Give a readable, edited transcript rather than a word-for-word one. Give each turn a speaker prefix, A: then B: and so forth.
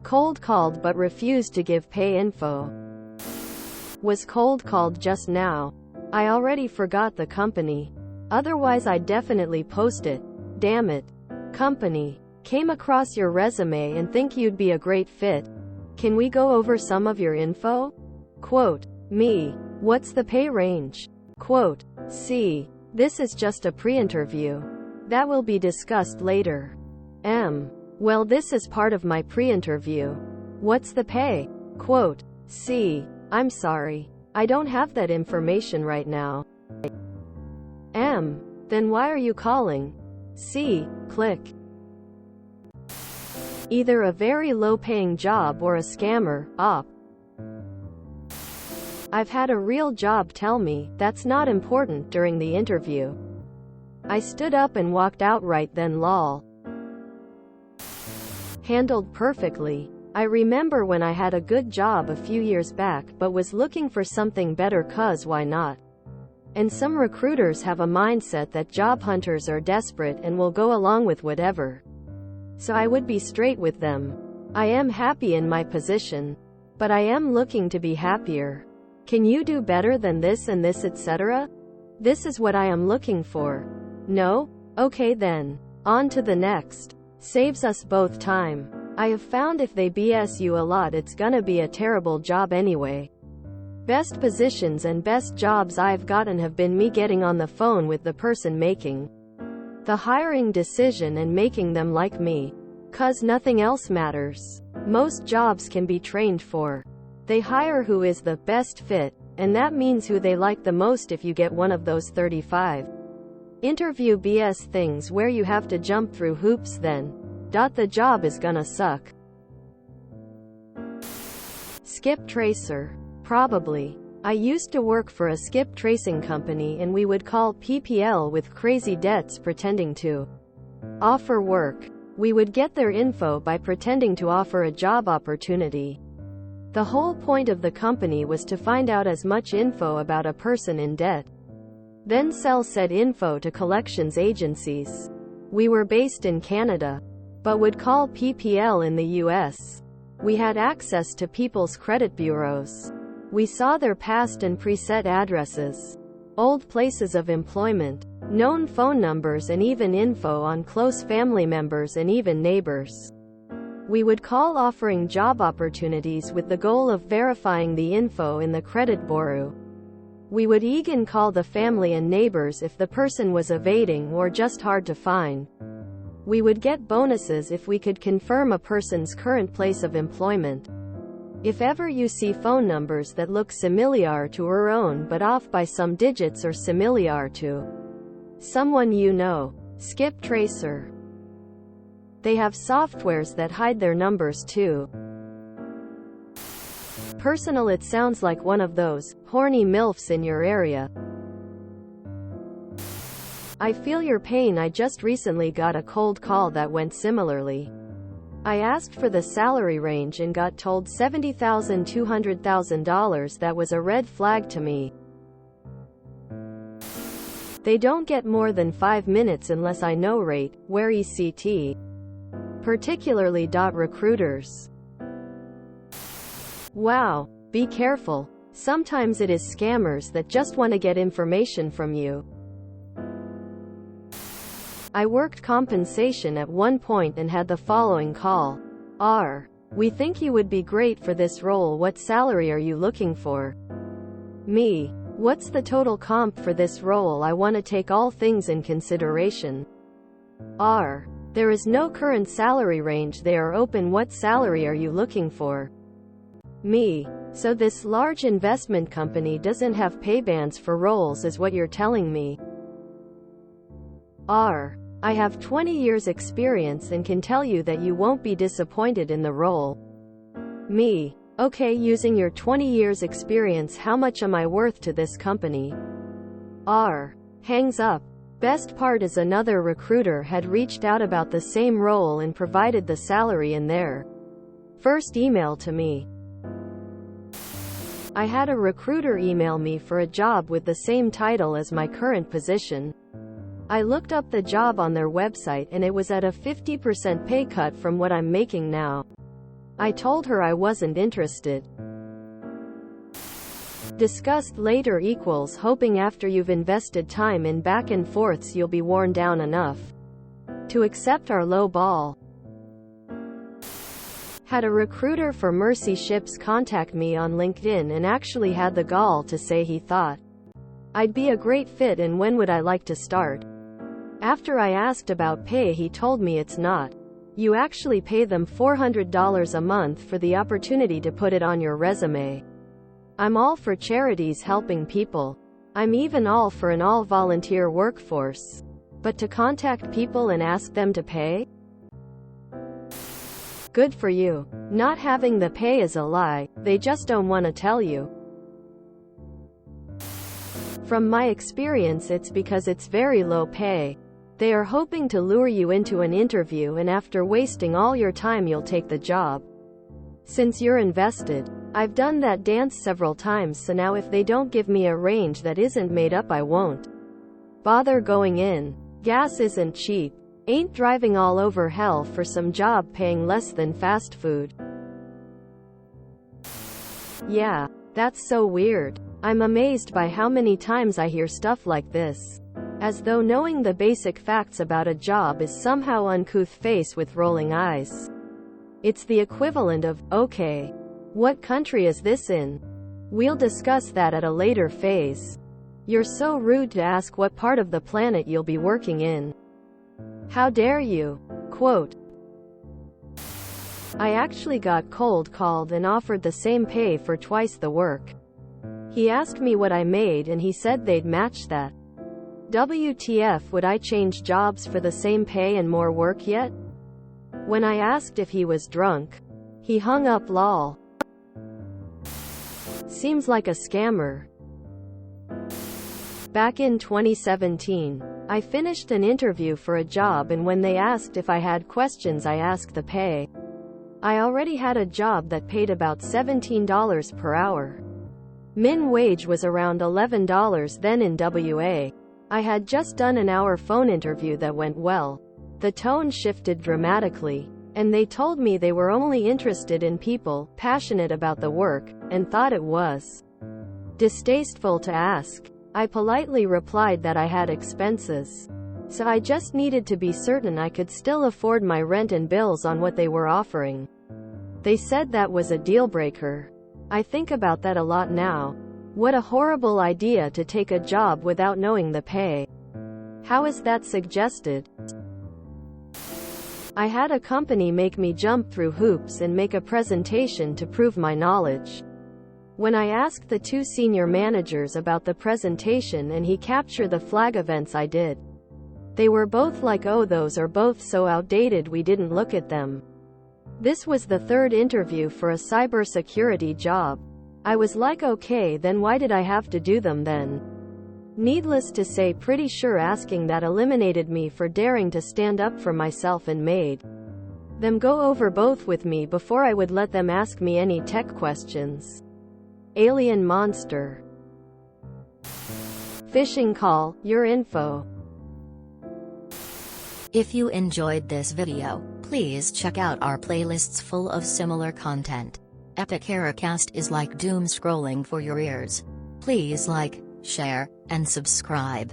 A: Cold called but refused to give pay info. Was cold called just now. I already forgot the company. Otherwise I'd definitely post it. Damn it. Company. Came across your resume and think you'd be a great fit. Can we go over some of your info? Quote. Me. What's the pay range? Quote. C. This is just a pre-interview. That will be discussed later. M. Well, this is part of my pre-interview. What's the pay? Quote. C. I'm sorry. I don't have that information right now. M. Then why are you calling? C. Click. Either a very low-paying job or a scammer, op. I've had a real job tell me, that's not important during the interview. I stood up and walked out right then lol. Handled perfectly. I remember when I had a good job a few years back but was looking for something better cause why not? And some recruiters have a mindset that job hunters are desperate and will go along with whatever. So I would be straight with them. I am happy in my position. But I am looking to be happier. Can you do better than this and this etc.? This is what I am looking for. No? Okay then. On to the next. Saves us both time. I have found if they BS you a lot it's gonna be a terrible job anyway. Best positions and best jobs I've gotten have been me getting on the phone with the person making the hiring decision and making them like me. 'Cause nothing else matters. Most jobs can be trained for. They hire who is the best fit, and that means who they like the most if you get one of those 35 interview BS things where you have to jump through hoops then. The job is gonna suck. Skip tracer. Probably. I used to work for a skip tracing company and we would call PPL with crazy debts pretending to offer work. We would get their info by pretending to offer a job opportunity. The whole point of the company was to find out as much info about a person in debt, then sell said info to collections agencies. We were based in Canada, but would call PPL in the US. We had access to people's credit bureaus. We saw their past and preset addresses, old places of employment, known phone numbers and even info on close family members and even neighbors. We would call offering job opportunities with the goal of verifying the info in the credit bureau. We would even call the family and neighbors if the person was evading or just hard to find. We would get bonuses if we could confirm a person's current place of employment. If ever you see phone numbers that look similar to our own but off by some digits or similar to someone you know, skip tracer. They have softwares that hide their numbers too. Personal. It sounds like one of those horny MILFs in your area. I feel your pain. I just recently got a cold call that went similarly. I asked for the salary range and got told $70,000 to $200,000. That was a red flag to me. They don't get more than 5 minutes unless I know rate, where ECT. Particularly recruiters. Wow. Be careful. Sometimes it is scammers that just want to get information from you. I worked compensation at one point and had the following call. We think you would be great for this role. What salary are you looking for? Me. What's the total comp for this role? I want to take all things in consideration. There is no current salary range. They are open. What salary are you looking for? Me. So this large investment company doesn't have pay bands for roles is what you're telling me? I have 20 years experience and can tell you that you won't be disappointed in the role. Me. Okay, using your 20 years experience, how much am I worth to this company? Hangs up. Best part is another recruiter had reached out about the same role and provided the salary in their first email to me. I had a recruiter email me for a job with the same title as my current position. I looked up the job on their website and it was at a 50% pay cut from what I'm making now. I told her I wasn't interested. Discussed later equals hoping after you've invested time in back and forths you'll be worn down enough to accept our low ball. Had a recruiter for Mercy Ships contact me on LinkedIn and actually had the gall to say he thought I'd be a great fit and when would I like to start. After I asked about pay, he told me it's not. You actually pay them $400 a month for the opportunity to put it on your resume. I'm all for charities helping people. I'm even all for an all-volunteer workforce. But to contact people and ask them to pay? Good for you. Not having the pay is a lie, they just don't want to tell you. From my experience, it's because it's very low pay. They are hoping to lure you into an interview and after wasting all your time you'll take the job. Since you're invested. I've done that dance several times, so now if they don't give me a range that isn't made up I won't bother going in. Gas isn't cheap. Ain't driving all over hell for some job paying less than fast food. Yeah, that's so weird. I'm amazed by how many times I hear stuff like this. As though knowing the basic facts about a job is somehow uncouth face with rolling eyes. It's the equivalent of, okay, what country is this in? We'll discuss that at a later phase. You're so rude to ask what part of the planet you'll be working in. How dare you? Quote, I actually got cold called and offered the same pay for twice the work. He asked me what I made and he said they'd match that. WTF, would I change jobs for the same pay and more work yet? When I asked if he was drunk, he hung up lol. Seems like a scammer. Back in 2017, I finished an interview for a job and when they asked if I had questions I asked the pay. I already had a job that paid about $17 per hour. Min wage was around $11 then in WA. I had just done an hour phone interview that went well. The tone shifted dramatically, and they told me they were only interested in people passionate about the work, and thought it was distasteful to ask. I politely replied that I had expenses. So I just needed to be certain I could still afford my rent and bills on what they were offering. They said that was a deal breaker. I think about that a lot now. What a horrible idea to take a job without knowing the pay. How is that suggested? I had a company make me jump through hoops and make a presentation to prove my knowledge. When I asked the two senior managers about the presentation and he captured the flag events I did, they were both like, oh, those are both so outdated we didn't look at them. This was the third interview for a cybersecurity job. I was like, okay, then why did I have to do them then? Needless to say, pretty sure asking that eliminated me for daring to stand up for myself and made them go over both with me before I would let them ask me any tech questions. Alien monster. Phishing call, your info.
B: If you enjoyed this video, please check out our playlists full of similar content. Epic Ericast is like doom scrolling for your ears. Please like, share, and subscribe.